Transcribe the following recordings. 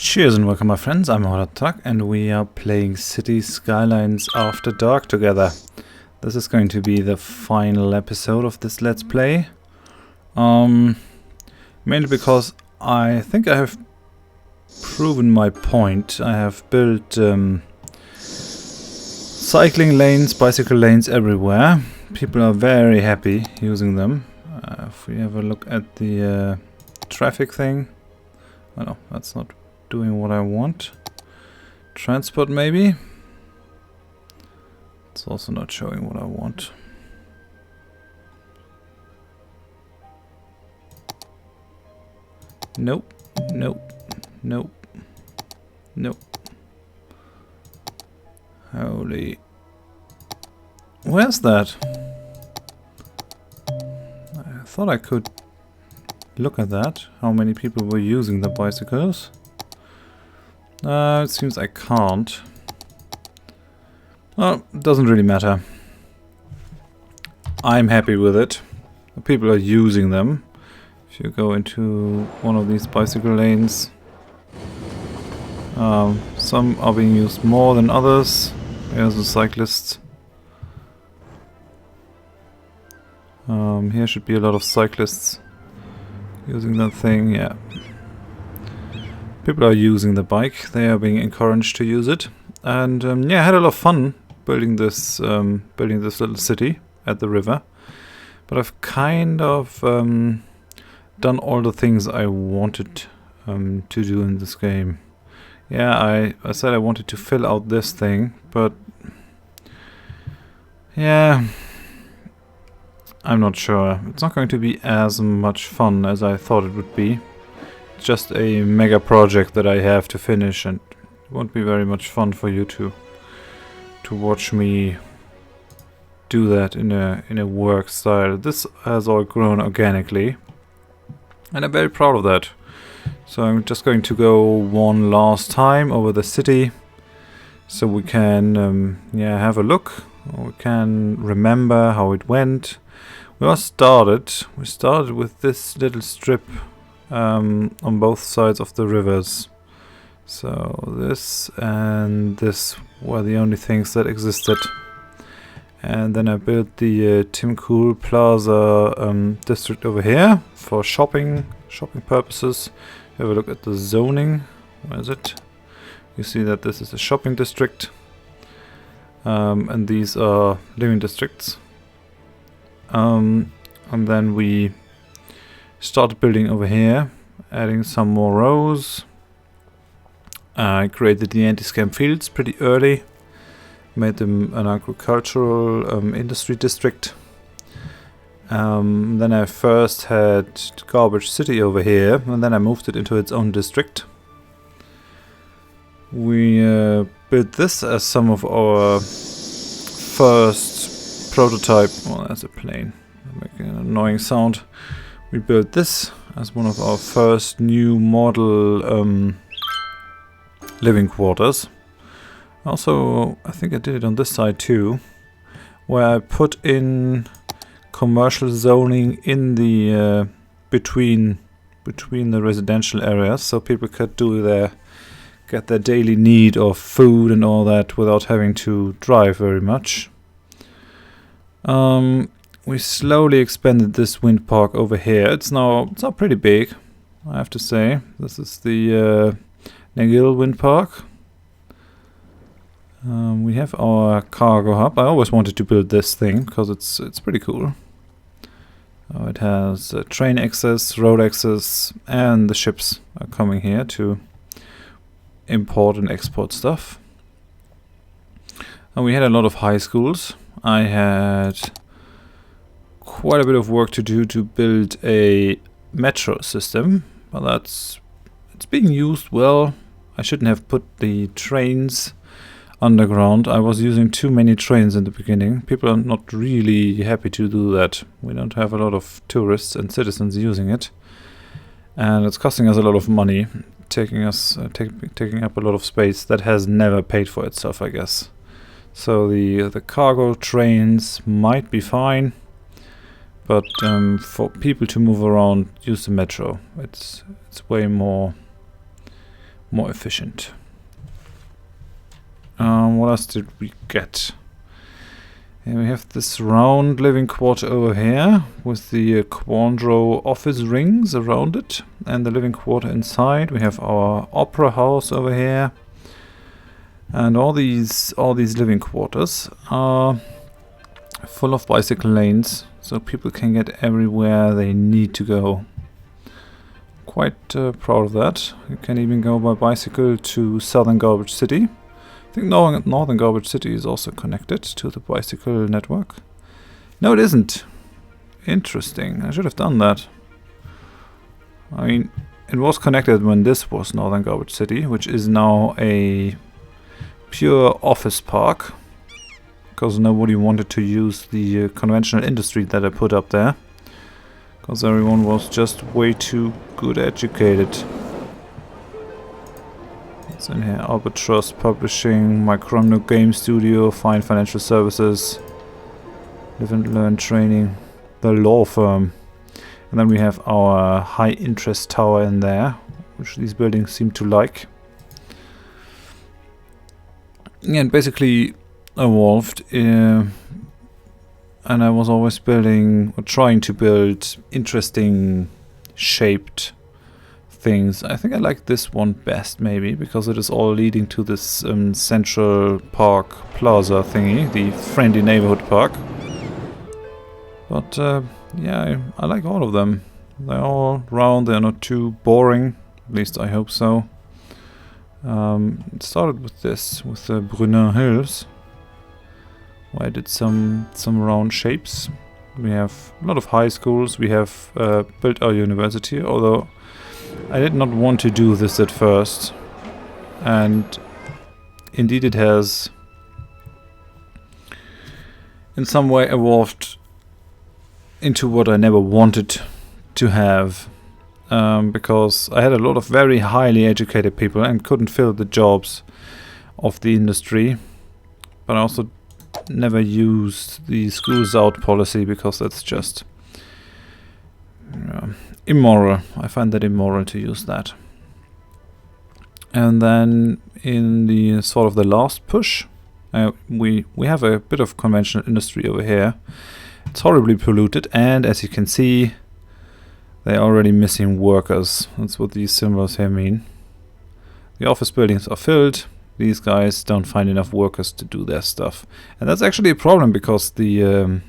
Cheers and welcome my friends, I'm Tuck and we are playing City Skylines After Dark together. This is going to be the final episode of this Let's Play. Mainly because I think I have proven my point. I have built cycling lanes, bicycle lanes everywhere. People are very happy using them. If we have a look at the traffic thing. Oh no, that's not doing what I want. Transport maybe? It's also not showing what I want. Nope, nope, nope, nope. Holy... Where's that? I thought I could look at that, how many people were using the bicycles. It seems I can't. Well, it doesn't really matter. I'm happy with it. The people are using them. If you go into one of these bicycle lanes, some are being used more than others. Here's the cyclists. Here should be a lot of cyclists using that thing, yeah. People are using the bike, they are being encouraged to use it. And yeah, I had a lot of fun building this little city at the river. But I've kind of done all the things I wanted to do in this game. Yeah, I said I wanted to fill out this thing, but yeah, I'm not sure. It's not going to be as much fun as I thought it would be. It's just a mega project that I have to finish, and it won't be very much fun for you to watch me do that in a work style. This has all grown organically, and I'm very proud of that. So I'm just going to go one last time over the city, so we can yeah, have a look. We can remember how it went. We started with this little strip on both sides of the rivers. So this and this were the only things that existed. And then I built the Tim Cool Plaza district over here for shopping purposes. Have a look at the zoning. Where is it? You see that this is a shopping district. And these are living districts. And then we started building over here, adding some more rows. I created the anti-scam fields pretty early, made them an agricultural industry district. Then I first had Garbage City over here, and then I moved it into its own district. We built this as some of our first prototype. Well, that's a plane making an annoying sound. We built this as one of our first new model living quarters. Also, I think I did it on this side too, where I put in commercial zoning in the between the residential areas, so people could get their daily need of food and all that without having to drive very much. We slowly expanded this wind park over here. It's now pretty big, I have to say. This is the Nagil wind park. We have our cargo hub. I always wanted to build this thing because it's pretty cool. It has train access, road access, and the ships are coming here to import and export stuff. And we had a lot of high schools. I had quite a bit of work to do to build a metro system, but it's being used well. I shouldn't have put the trains underground. I was using too many trains in the beginning. People are not really happy to do that. We don't have a lot of tourists and citizens using it, and it's costing us a lot of money, taking up a lot of space that has never paid for itself, I guess. So the cargo trains might be fine, but for people to move around, use the metro. It's way more more efficient. What else did we get? And we have this round living quarter over here with the Quandro office rings around it and the living quarter inside. We have our opera house over here, and all these living quarters are full of bicycle lanes, so people can get everywhere they need to go. Quite proud of that. You can even go by bicycle to Southern Garbage City. I think Northern Garbage City is also connected to the bicycle network. No, it isn't. Interesting. I should have done that. I mean, it was connected when this was Northern Garbage City, which is now a pure office park, because nobody wanted to use the conventional industry that I put up there, because everyone was just way too good educated. What's in here? Albatross Publishing, Micromno Game Studio, Fine Financial Services, Live and Learn Training, the law firm. And then we have our high interest tower in there, which these buildings seem to like. Yeah, and basically evolved, and I was always building, or trying to build, interesting shaped things. I think I like this one best, maybe, because it is all leading to this Central Park Plaza thingy, the friendly neighborhood park. But yeah, I like all of them. They're all round, they're not too boring, at least I hope so. It started with this, with the Brunin Hills, where I did some round shapes. We have a lot of high schools, we have built our university, although I did not want to do this at first, and indeed it has in some way evolved into what I never wanted to have, because I had a lot of very highly educated people and couldn't fill the jobs of the industry, but I also never used the schools out policy, because that's just immoral. I find that immoral to use that. And then in the sort of the last push, we have a bit of conventional industry over here. It's horribly polluted, and as you can see, they're already missing workers. That's what these symbols here mean. The office buildings are filled. These guys don't find enough workers to do their stuff, and that's actually a problem, because the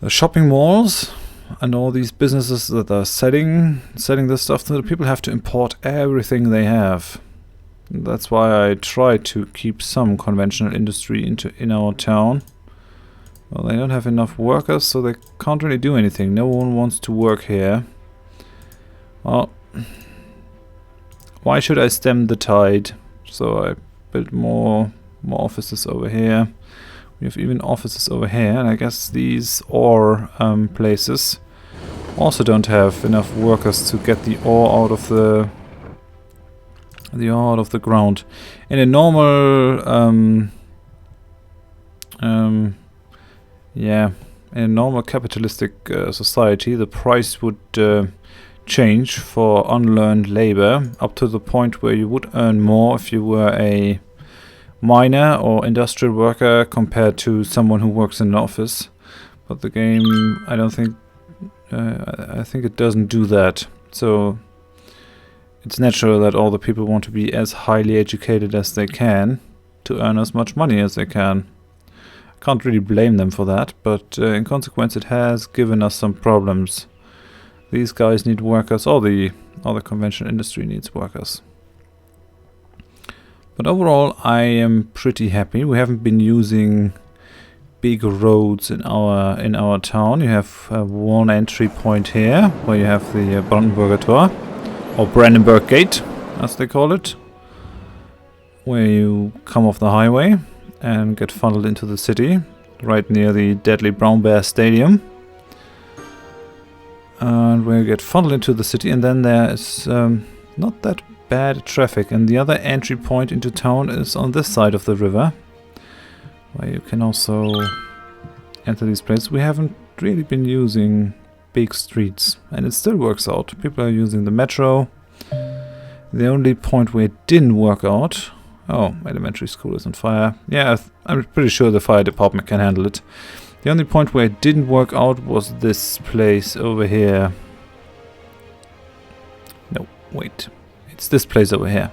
shopping malls and all these businesses that are selling this stuff to the people have to import everything they have. And that's why I try to keep some conventional industry in our town. Well, they don't have enough workers, so they can't really do anything. No one wants to work here. Well, why should I stem the tide? So I built more offices over here. We have even offices over here, and I guess these ore places also don't have enough workers to get the ore out of the ground. In a normal in a normal capitalistic society, the price would change for unlearned labor up to the point where you would earn more if you were a miner or industrial worker compared to someone who works in an office. But the game, I don't think, I think it doesn't do that. So it's natural that all the people want to be as highly educated as they can to earn as much money as they can. I can't really blame them for that, but in consequence it has given us some problems. These guys need workers, all the conventional industry needs workers. But overall, I am pretty happy. We haven't been using big roads in our town. You have one entry point here, where you have the Brandenburger Tor, or Brandenburg Gate, as they call it, where you come off the highway and get funneled into the city, right near the deadly Brown Bear Stadium. And where you get funneled into the city, and then there is not that bad traffic, and the other entry point into town is on this side of the river, where you can also enter these places. We haven't really been using big streets, and it still works out. People are using the metro, The only point where it didn't work out... Oh, elementary school is on fire. Yeah, I'm pretty sure the fire department can handle it. The only point where it didn't work out was this place over here. No, wait. It's this place over here.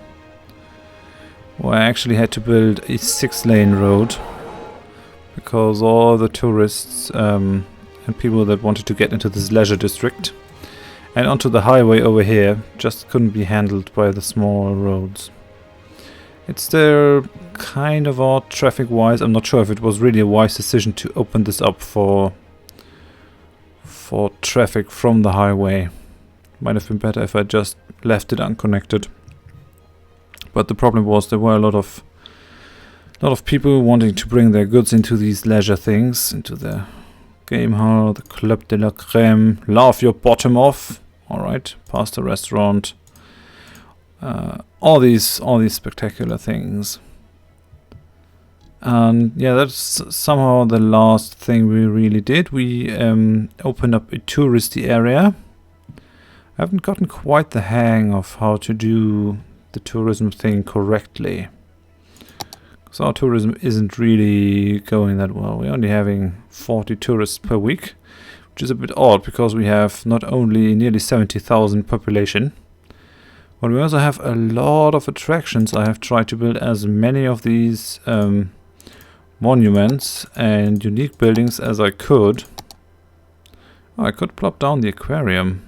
Where I actually had to build a 6-lane road. Because all the tourists and people that wanted to get into this leisure district and onto the highway over here just couldn't be handled by the small roads. It's still kind of odd traffic-wise. I'm not sure if it was really a wise decision to open this up for traffic from the highway. Might have been better if I just left it unconnected. But the problem was there were a lot of people wanting to bring their goods into these leisure things, into the game hall, the Club de la Crème, laugh your bottom off. Alright, past the restaurant. All these spectacular things. And yeah, that's somehow the last thing we really did. We opened up a touristy area. I haven't gotten quite the hang of how to do the tourism thing correctly. So our tourism isn't really going that well. We're only having 40 tourists per week, which is a bit odd because we have not only nearly 70,000 population, but we also have a lot of attractions. I have tried to build as many of these monuments and unique buildings as I could. Oh, I could plop down the aquarium.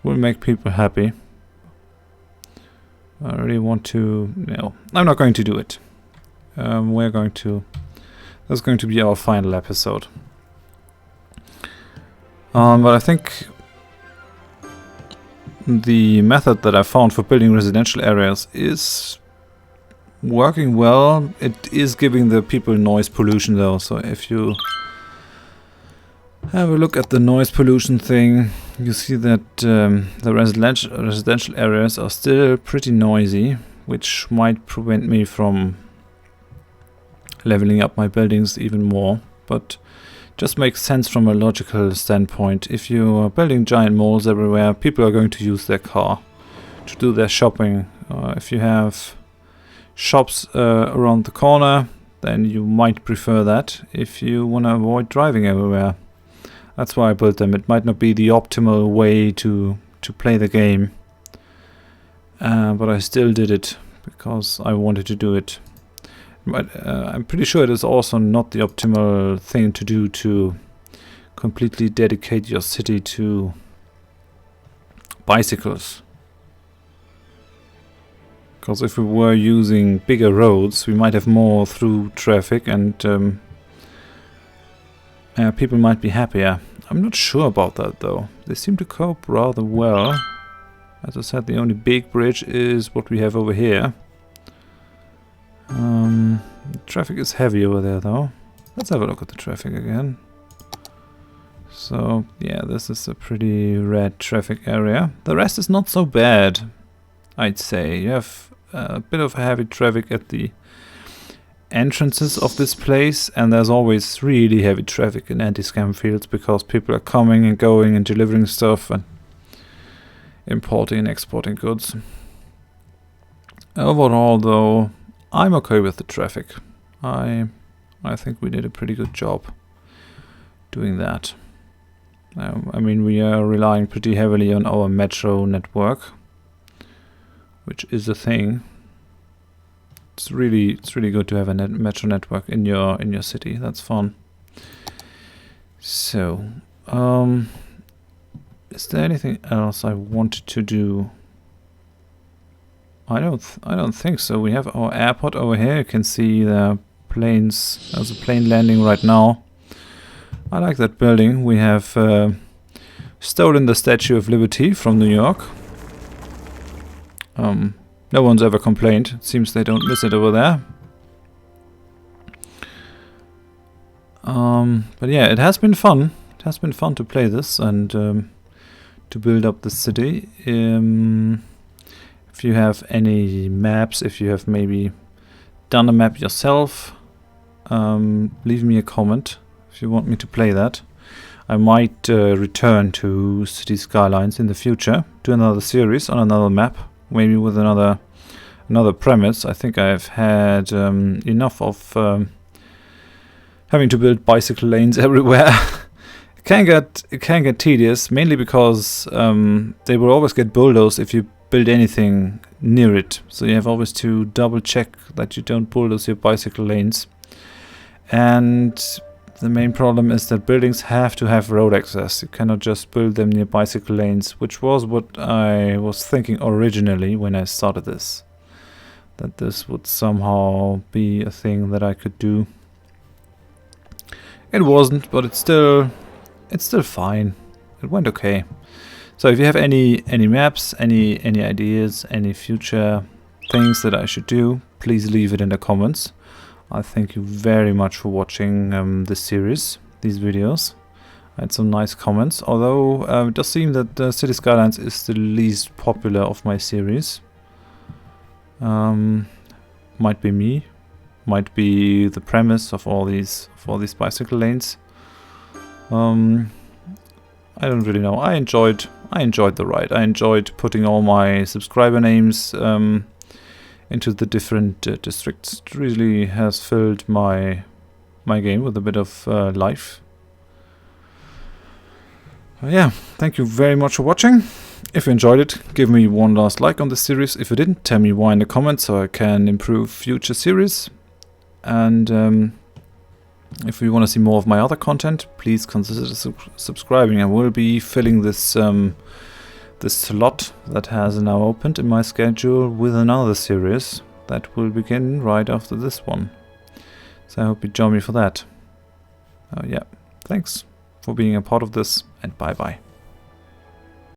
Will make people happy. I really want to... No, I'm not going to do it. We're going to... That's going to be our final episode. But I think the method that I found for building residential areas is working well. It is giving the people noise pollution though, so if you have a look at the noise pollution thing, you see that the residential areas are still pretty noisy, which might prevent me from leveling up my buildings even more, but just makes sense from a logical standpoint. If you are building giant malls everywhere, people are going to use their car to do their shopping. If you have shops around the corner, then you might prefer that if you want to avoid driving everywhere. That's why I built them. It might not be the optimal way to play the game, but I still did it because I wanted to do it. But I'm pretty sure it is also not the optimal thing to do to completely dedicate your city to bicycles. Because if we were using bigger roads, we might have more through traffic and people might be happier. I'm not sure about that though. They seem to cope rather well. As I said, the only big bridge is what we have over here. Traffic is heavy over there though. Let's have a look at the traffic again. So yeah, this is a pretty red traffic area. The rest is not so bad, I'd say. You have a bit of heavy traffic at the entrances of this place, and there's always really heavy traffic in anti-scam fields because people are coming and going and delivering stuff and importing and exporting goods. Overall though, I'm okay with the traffic. I think we did a pretty good job doing that. I mean, we are relying pretty heavily on our metro network, which is a thing. It's really good to have a metro network in your city. That's fun. So, is there anything else I wanted to do? I don't think so. We have our airport over here. You can see the planes. There's a plane landing right now. I like that building. We have stolen the Statue of Liberty from New York. No one's ever complained. It seems they don't miss it over there. But yeah, it has been fun. It has been fun to play this and to build up the city. If you have any maps, if you have maybe done a map yourself, leave me a comment if you want me to play that. I might return to City Skylines in the future, do another series on another map, maybe with another premise. I think I've had enough of having to build bicycle lanes everywhere. It can get tedious, mainly because they will always get bulldozed if you build anything near it. So you have always to double check that you don't bulldoze your bicycle lanes. And the main problem is that buildings have to have road access. You cannot just build them near bicycle lanes, which was what I was thinking originally when I started this. That this would somehow be a thing that I could do. It wasn't, but it's still fine. It went okay. So if you have any maps, any ideas, any future things that I should do, please leave it in the comments. I thank you very much for watching this series, these videos. I had some nice comments, although it does seem that City Skylines is the least popular of my series. Might be me, might be the premise of all these bicycle lanes. I don't really know. I enjoyed the ride. I enjoyed putting all my subscriber names into the different districts. It really has filled my game with a bit of life. Yeah, thank you very much for watching. If you enjoyed it, give me one last like on this series. If you didn't, tell me why in the comments so I can improve future series. And if you want to see more of my other content, please consider subscribing. I will be filling this this slot that has now opened in my schedule with another series that will begin right after this one. So I hope you join me for that. Yeah, thanks for being a part of this, and bye bye.